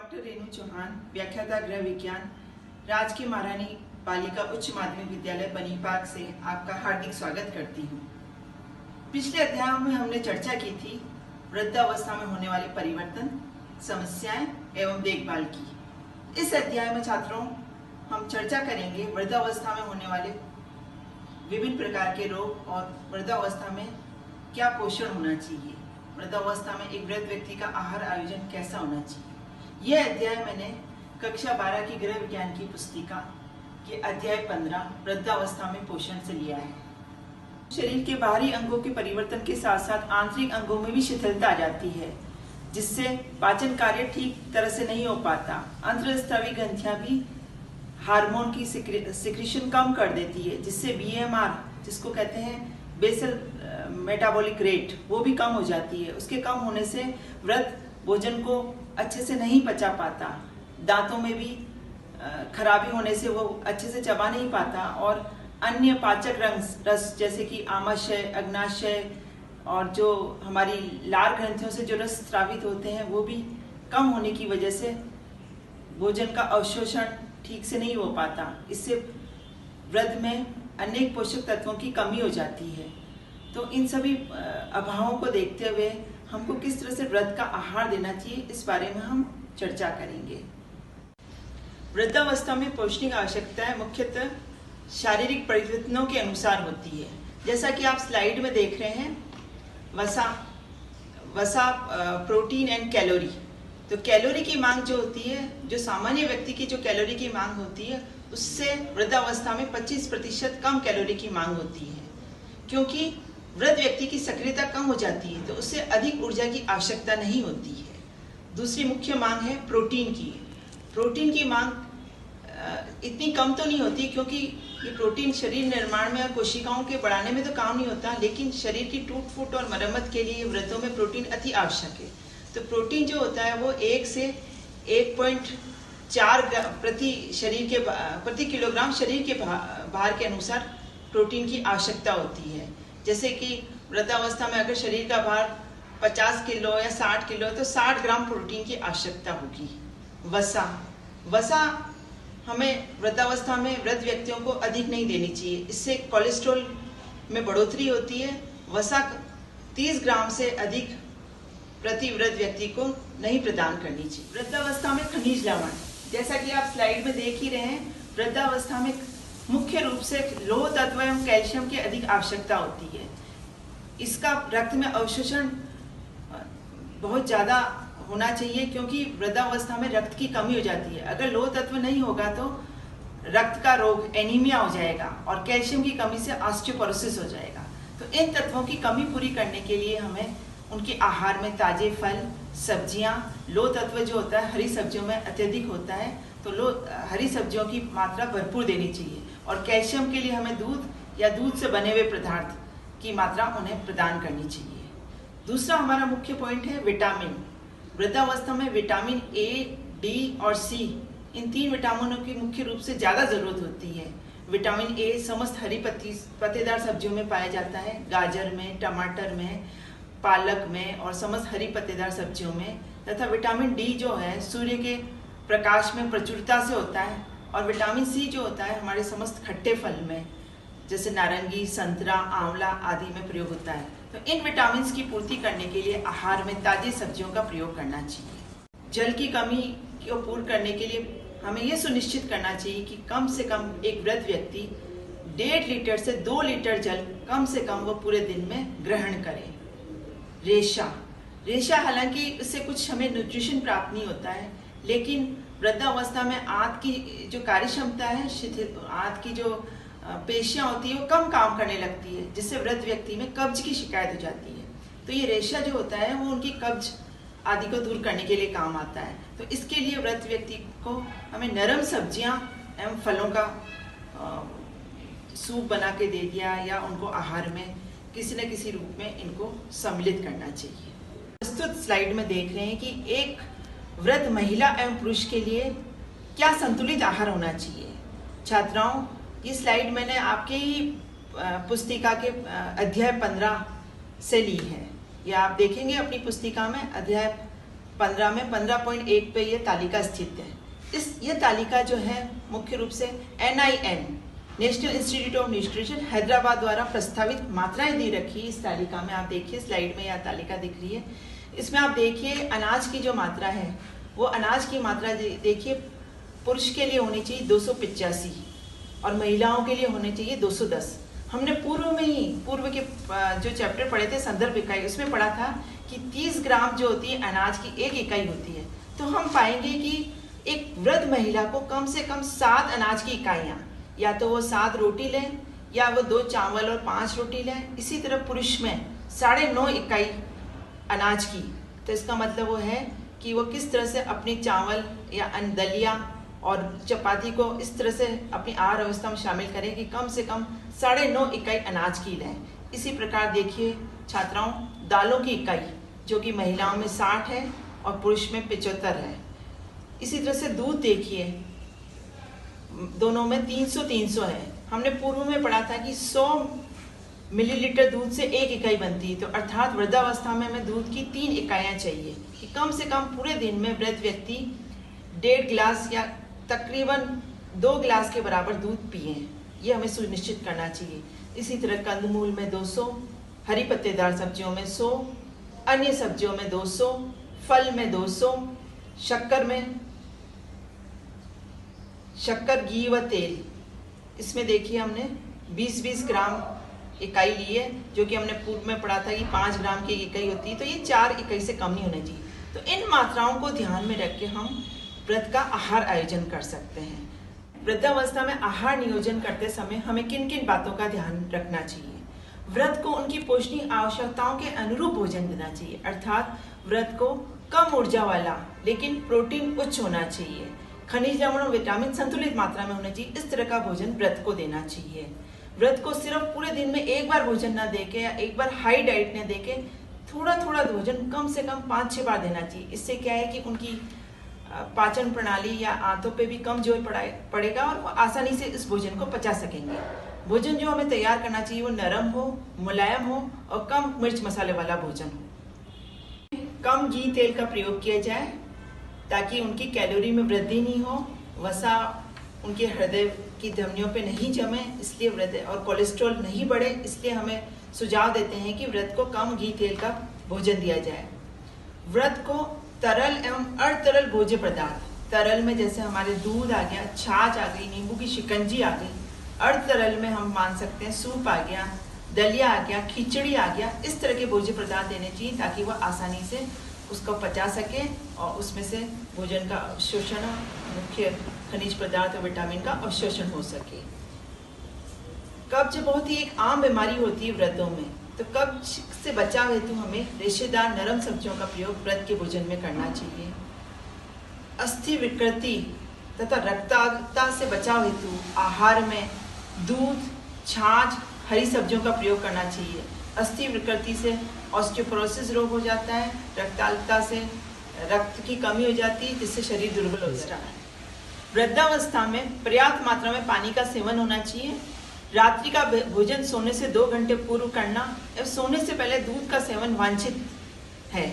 Doctor Renu Chauhan, व्याख्याता गृह विज्ञान, राजकीय महारानी बालिका उच्च माध्यमिक विद्यालय बनीपाक से आपका हार्दिक स्वागत करती हूँ। पिछले अध्याय में हमने चर्चा की थी वृद्धावस्था में होने वाले परिवर्तन, समस्याएं एवं देखभाल की। इस अध्याय में छात्रों हम चर्चा करेंगे वृद्धावस्था में होने वाले विभिन्न प्रकार के रोग और वृद्धावस्था में क्या पोषण होना चाहिए, वृद्धावस्था में एक वृद्ध व्यक्ति का आहार आयोजन कैसा होना चाहिए। यह अध्याय मैंने कक्षा 12 की गृह विज्ञान की पुस्तिका के अध्याय 15 वृद्धावस्था में पोषण से लिया है। शरीर के बाहरी अंगों के परिवर्तन के साथ साथ आंतरिक अंगों में भी शिथिलता आ जाती है, जिससे पाचन कार्य ठीक तरह से नहीं हो पाता। अंतःस्रावी ग्रंथियां भी हार्मोन की सिक्रीशन कम कर देती है, जिससे BMR जिसको कहते हैं बेसल मेटाबॉलिक रेट, वो भी कम हो जाती है। उसके कम होने से वृद्ध भोजन को अच्छे से नहीं पचा पाता, दांतों में भी खराबी होने से वो अच्छे से चबा नहीं पाता और अन्य पाचक रस जैसे कि आमाशय, अग्नाशय और जो हमारी लार ग्रंथियों से जो रस स्रावित होते हैं वो भी कम होने की वजह से भोजन का अवशोषण ठीक से नहीं हो पाता। इससे वृद्ध में अनेक पोषक तत्वों की कमी हो जाती है। तो इन सभी अभावों को देखते हुए हमको किस तरह से वृद्ध का आहार देना चाहिए, इस बारे में हम चर्चा करेंगे। वृद्धावस्था में पौष्टिक आवश्यकताएं मुख्यतः शारीरिक परिवर्तनों के अनुसार होती है। जैसा कि आप स्लाइड में देख रहे हैं, वसा, प्रोटीन एंड कैलोरी। तो कैलोरी की मांग जो होती है, जो सामान्य व्यक्ति की जो कैलोरी की मांग होती है, उससे वृद्धावस्था में 25% कम कैलोरी की मांग होती है, क्योंकि वृद्ध व्यक्ति की सक्रियता कम हो जाती है, तो उससे अधिक ऊर्जा की आवश्यकता नहीं होती है। दूसरी मुख्य मांग है प्रोटीन की। प्रोटीन की मांग इतनी कम तो नहीं होती, क्योंकि ये प्रोटीन शरीर निर्माण में और कोशिकाओं के बढ़ाने में तो काम नहीं होता, लेकिन शरीर की टूट फूट और मरम्मत के लिए वृद्धों में प्रोटीन अति आवश्यक है। तो प्रोटीन जो होता है वो 1 से 1.4 प्रति किलोग्राम शरीर के भार के अनुसार प्रोटीन की आवश्यकता होती है। जैसे कि वृद्धावस्था में अगर शरीर का भार 50 किलो या 60 किलो, तो 60 ग्राम प्रोटीन की आवश्यकता होगी। वसा हमें वृद्धावस्था में वृद्ध व्यक्तियों को अधिक नहीं देनी चाहिए, इससे कोलेस्ट्रॉल में बढ़ोतरी होती है। वसा 30 ग्राम से अधिक प्रति वृद्ध व्यक्ति को नहीं प्रदान करनी चाहिए। वृद्धावस्था में खनिज लवण, जैसा कि आप स्लाइड में देख ही रहे हैं, वृद्धावस्था में मुख्य रूप से लौह तत्व एवं कैल्शियम की अधिक आवश्यकता होती है। इसका रक्त में अवशोषण बहुत ज़्यादा होना चाहिए, क्योंकि वृद्धावस्था में रक्त की कमी हो जाती है। अगर लौह तत्व नहीं होगा तो रक्त का रोग एनीमिया हो जाएगा और कैल्शियम की कमी से ऑस्टियोपोरोसिस हो जाएगा। तो इन तत्वों की कमी पूरी करने के लिए हमें उनके आहार में ताजे फल, सब्जियां, लौह तत्व जो होता है हरी सब्जियों में अत्यधिक होता है, तो हरी सब्जियों की मात्रा भरपूर देनी चाहिए। और कैल्शियम के लिए हमें दूध या दूध से बने हुए पदार्थ की मात्रा उन्हें प्रदान करनी चाहिए। दूसरा हमारा मुख्य पॉइंट है विटामिन। वृद्धावस्था में विटामिन A, D और C, इन 3 विटामिनों की मुख्य रूप से ज़्यादा ज़रूरत होती है। विटामिन A समस्त हरी पत्तेदार सब्जियों में पाया जाता है, गाजर में, टमाटर में, पालक में और समस्त हरी पत्तेदार सब्जियों में। तथा विटामिन D जो है सूर्य के प्रकाश में प्रचुरता से होता है। और विटामिन C जो होता है हमारे समस्त खट्टे फल में, जैसे नारंगी, संतरा, आंवला आदि में प्रयोग होता है। तो इन विटामिन की पूर्ति करने के लिए आहार में ताजी सब्जियों का प्रयोग करना चाहिए। जल की कमी को पूर्ण करने के लिए हमें यह सुनिश्चित करना चाहिए कि कम से कम एक वृद्ध व्यक्ति 1.5 लीटर से 2 लीटर जल कम से कम वो पूरे दिन में ग्रहण करे। रेशा हालांकि इससे कुछ हमें न्यूट्रिशन प्राप्त नहीं होता है, लेकिन वृद्धावस्था में आंत की जो कार्य क्षमता है, आंत की जो पेशियां होती है वो कम काम करने लगती है, जिससे वृद्ध व्यक्ति में कब्ज की शिकायत हो जाती है। तो ये रेशा जो होता है वो उनकी कब्ज आदि को दूर करने के लिए काम आता है। तो इसके लिए वृद्ध व्यक्ति को हमें नरम सब्जियां एवं फलों का सूप बना के दे दिया या उनको आहार में किसी न किसी रूप में इनको सम्मिलित करना चाहिए। प्रस्तुत स्लाइड में देख रहे हैं कि एक वृद्ध महिला एवं पुरुष के लिए क्या संतुलित आहार होना चाहिए। छात्राओं, ये स्लाइड मैंने आपके ही पुस्तिका के अध्याय 15 से ली है। या आप देखेंगे अपनी पुस्तिका में अध्याय 15 में 15.1 पे ये तालिका स्थित है। ये तालिका जो है मुख्य रूप से NIN national institute of nutrition Hyderabad द्वारा प्रस्तावित मात्राएं दी रखी है। इस तालिका में आप देखिए, स्लाइड में यह तालिका दिख रही है। इसमें आप देखिए अनाज की जो मात्रा है, वो अनाज की मात्रा देखिए पुरुष के लिए होनी चाहिए 285 और महिलाओं के लिए होने चाहिए 210। हमने पूर्व के जो चैप्टर पढ़े थे संदर्भ इकाई, उसमें पढ़ा था कि 30 ग्राम जो होती है अनाज की एक इकाई होती है। तो हम पाएंगे कि एक वृद्ध महिला को कम से कम 7 अनाज की इकाइयाँ, या तो वो 7 रोटी लें या वो 2 चावल और 5 रोटी लें। इसी तरह पुरुष में 9.5 इकाई अनाज की। तो इसका मतलब वो है कि वो किस तरह से अपनी चावल या दलिया और चपाती को इस तरह से अपनी आहार व्यवस्था में शामिल करें कि कम से कम 9.5 इकाई अनाज की लें। इसी प्रकार देखिए छात्राओं, दालों की इकाई जो कि महिलाओं में 60 है और पुरुष में 75 है। इसी तरह से दूध देखिए, दोनों में 300 है। हमने पूर्व में पढ़ा था कि 100 मिलीलीटर दूध से 1 इकाई बनती है। तो अर्थात वृद्धावस्था में हमें दूध की 3 इकाइयाँ चाहिए कि कम से कम पूरे दिन में वृद्ध व्यक्ति 1.5 गिलास या तकरीबन 2 गिलास के बराबर दूध पिए। ये हमें सुनिश्चित करना चाहिए। इसी तरह कंदमूल में 200, हरी पत्तेदार सब्जियों में 100, अन्य सब्जियों में 200, फल में 200, शक्कर, घी व तेल, इसमें देखिए हमने 20-20 ग्राम इकाई ली है, जो कि हमने पूर्व में पढ़ा था कि 5 ग्राम की इकाई होती है। तो ये 4 इकाई से कम नहीं होनी चाहिए। तो इन मात्राओं को ध्यान में रख के हम व्रत का आहार आयोजन कर सकते हैं। वृद्धावस्था में आहार नियोजन करते समय हमें किन किन बातों का ध्यान रखना चाहिए? व्रत को उनकी पोषणीय आवश्यकताओं के अनुरूप भोजन देना चाहिए, अर्थात व्रत को कम ऊर्जा वाला लेकिन प्रोटीन उच्च होना चाहिए, खनिज लवण और विटामिन संतुलित मात्रा में होना चाहिए। इस तरह का भोजन व्रत को देना चाहिए। व्रत को सिर्फ पूरे दिन में एक बार भोजन न देके या एक बार हाई डाइट न देके थोड़ा थोड़ा भोजन कम से कम 5-6 बार देना चाहिए। इससे क्या है कि उनकी पाचन प्रणाली या आंतों पे भी कम जोर पड़ेगा और वो आसानी से इस भोजन को पचा सकेंगे। भोजन जो हमें तैयार करना चाहिए वो नरम हो, मुलायम हो और कम मिर्च मसाले वाला भोजन हो। कम घी तेल का प्रयोग किया जाए ताकि उनकी कैलोरी में वृद्धि नहीं हो, वसा उनके हृदय की धमनियों पे नहीं जमे, इसलिए व्रत और कोलेस्ट्रॉल नहीं बढ़े, इसलिए हमें सुझाव देते हैं कि व्रत को कम घी तेल का भोजन दिया जाए। व्रत को तरल एवं अर्धतरल भोज्य पदार्थ, तरल में जैसे हमारे दूध आ गया, छाछ आ गई, नींबू की शिकंजी आ गई। अर्धतरल में हम मान सकते हैं सूप आ गया, दलिया आ गया, खिचड़ी आ गया। इस तरह के भोज्य पदार्थ देने चाहिए ताकि वह आसानी से उसको पचा सके और उसमें से भोजन का अवशोषण, मुख्य खनिज पदार्थ और विटामिन का अवशोषण हो सके। कब्ज बहुत ही एक आम बीमारी होती है व्रतों में, तो कब्ज से बचाव हेतु हमें रेशेदार नरम सब्जियों का प्रयोग व्रत के भोजन में करना चाहिए। अस्थि विकृति तथा रक्ताल्पता से बचाव हेतु आहार में दूध, छाछ, हरी सब्जियों का प्रयोग करना चाहिए। अस्थि विकृति से ऑस्टियोपोरोसिस रोग हो जाता है, रक्ताल्पता से रक्त की कमी हो जाती है जिससे शरीर दुर्बल हो जाता है। वृद्धावस्था में पर्याप्त मात्रा में पानी का सेवन होना चाहिए। रात्रि का भोजन सोने से 2 घंटे पूर्व करना एवं सोने से पहले दूध का सेवन वांछित है।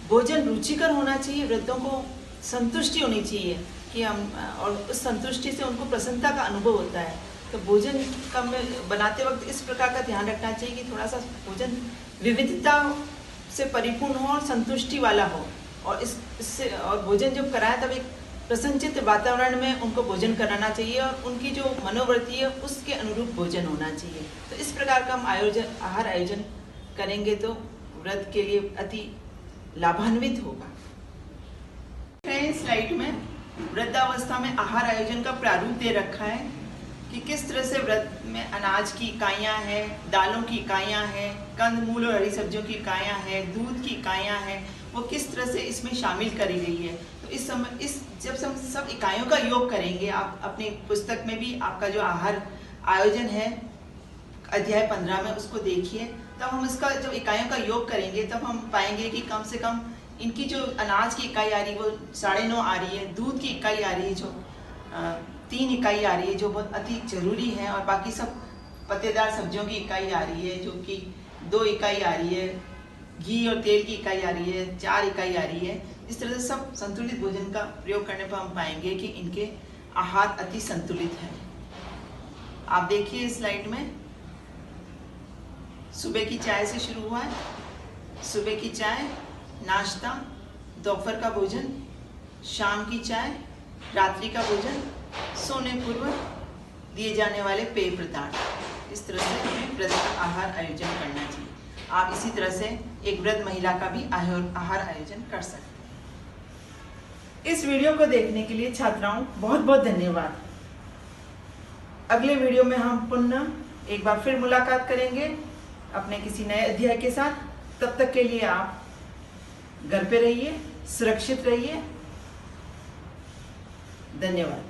भोजन रुचिकर होना चाहिए, वृद्धों को संतुष्टि होनी चाहिए कि हम, और उस संतुष्टि से उनको प्रसन्नता का अनुभव होता है। तो भोजन का बनाते वक्त इस प्रकार का ध्यान रखना चाहिए कि थोड़ा सा भोजन विविधता से परिपूर्ण हो और संतुष्टि वाला हो, और इससे और भोजन जब कराएं तब एक प्रसन्नचित्त वातावरण में उनको भोजन कराना चाहिए और उनकी जो मनोवृत्ति है उसके अनुरूप भोजन होना चाहिए। तो इस प्रकार का हम आहार आयोजन करेंगे तो व्रत के लिए अति लाभान्वित होगा। स्लाइड में वृद्धावस्था में आहार आयोजन का प्रारूप दे रखा है कि किस तरह से व्रत में अनाज की इकाइयाँ हैं, दालों की इकाइयाँ हैं, कंदमूल और हरी सब्जियों की इकाइयाँ हैं, दूध की इकाइयाँ हैं, वो किस तरह से इसमें शामिल करी गई है। तो इस समय जब हम सब इकाइयों का योग करेंगे, आप अपनी पुस्तक में भी आपका जो आहार आयोजन है अध्याय 15 में उसको देखिए, तब हम इसका जब इकाइयों का योग करेंगे तब हम पाएंगे कि कम से कम इनकी जो अनाज की इकाई आ रही है वो 9.5 आ रही है, दूध की इकाई आ रही है जो 3 इकाई आ रही है जो बहुत अति जरूरी है, और बाकी सब पत्तेदार सब्जियों की इकाई आ रही है जो कि 2 इकाई आ रही है, घी और तेल की इकाई आ रही है, 4 इकाई आ रही है। इस तरह से सब संतुलित भोजन का प्रयोग करने पर हम पाएंगे कि इनके आहार अति संतुलित है। आप देखिए इस स्लाइड में, सुबह की चाय से शुरू हुआ है। सुबह की चाय, नाश्ता, दोपहर का भोजन, शाम की चाय, रात्रि का भोजन, सोने पूर्व दिए जाने वाले पेय पदार्थ। इस तरह से हमें व्रत का आहार आयोजन करना चाहिए। आप इसी तरह से एक वृद्ध महिला का भी आहार आयोजन कर सकते हैं। इस वीडियो को देखने के लिए छात्राओं बहुत बहुत धन्यवाद। अगले वीडियो में हम पुनः एक बार फिर मुलाकात करेंगे अपने किसी नए अध्याय के साथ। तब तक के लिए आप घर पे रहिए, सुरक्षित रहिए। धन्यवाद।